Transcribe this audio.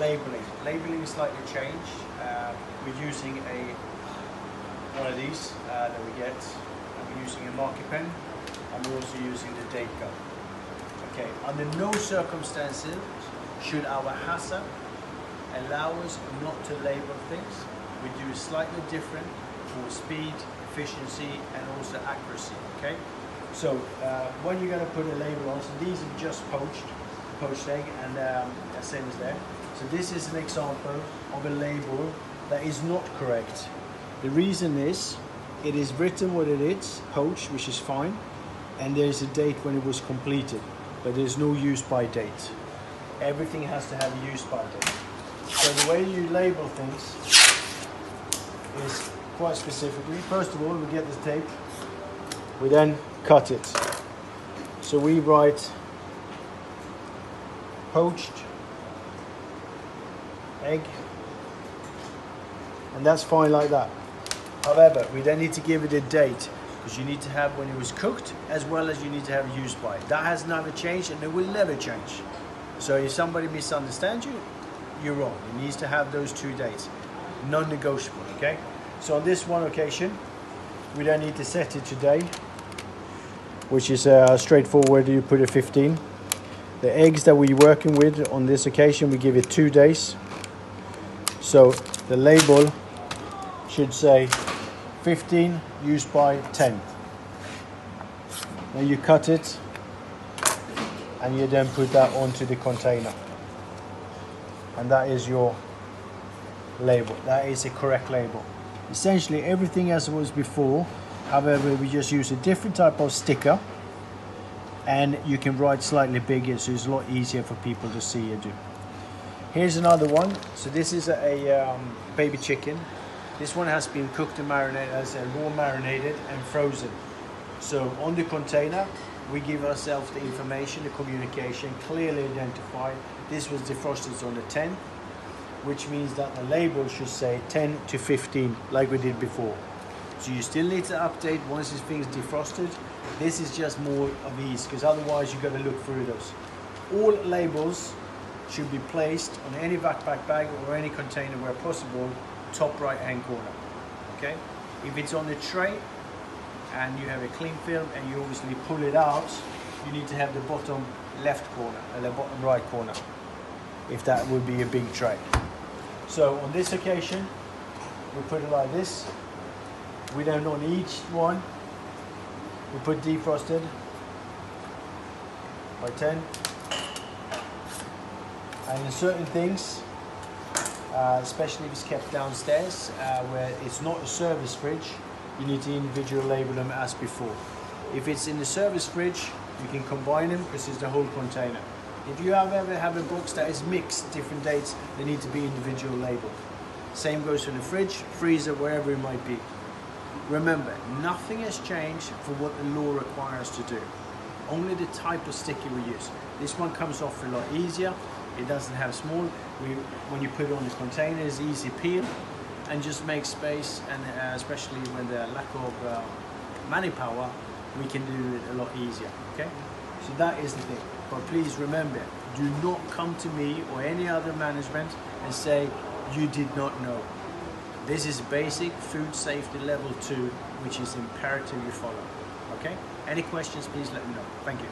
labeling. Labeling is slightly changed. We're using one of these that we get, and we're using a marker pen, and we're also using the date gun. Okay, under no circumstances should our HACCP allow us not to label things. We do slightly different for speed, efficiency, and also accuracy. Okay, so when you're going to put a label on, so these are just poached egg, and same as there. So this is an example of a label that is not correct. The reason is it is written what it is, poached, which is fine, and there's a date when it was completed, but there's no use by date. Everything has to have a use by date. So the way you label things is quite specifically. First of all, we get the tape, we then cut it. So we write poached egg, and that's fine like that. However, we then need to give it a date, because you need to have when it was cooked, as well as you need to have a use by. That has never changed, and it will never change. So if somebody misunderstands you, you're wrong. It needs to have those 2 dates, non-negotiable. Okay. So on this one occasion, we don't need to set it today, which is straightforward. You put a 15. The eggs that we're working with on this occasion, we give it 2 days. So the label should say 15 used by 10. Then you cut it, and you then put that onto the container. And that is your label. That is a correct label. Essentially everything as it was before. However, we just use a different type of sticker, and you can write slightly bigger, so it's a lot easier for people to see you do. Here's another one. So this is a baby chicken. This one has been cooked and marinated, as a raw marinated and frozen. So on the container, we give ourselves the information, the communication, clearly identified. This was defrosted on the 10th, which means that the label should say 10 to 15, like we did before. So you still need to update once this thing's defrosted. This is just more of ease, because otherwise you've got to look through those. All labels should be placed on any backpack bag or any container where possible, top right hand corner. Okay? If it's on the tray and you have a cling film and you obviously pull it out, you need to have the bottom left corner and the bottom right corner, if that would be a big tray. So on this occasion, we put it like this. We then on each one, we put defrosted by 10. And in certain things, especially if it's kept downstairs, where it's not a service fridge, you need to individually label them as before. If it's in the service fridge, you can combine them because it's the whole container. If you ever have a box that is mixed, different dates, they need to be individual labeled. Same goes for the fridge, freezer, wherever it might be. Remember, nothing has changed for what the law requires to do. Only the type of sticker we use. This one comes off a lot easier. It doesn't have small. When you put it on the container, it's easy peel and just make space. And especially when the lack of manpower, we can do it a lot easier. Okay, so that is the thing. But please remember, do not come to me or any other management and say you did not know. This is basic food safety level 2, which is imperative you follow. Okay? Any questions, please let me know. Thank you.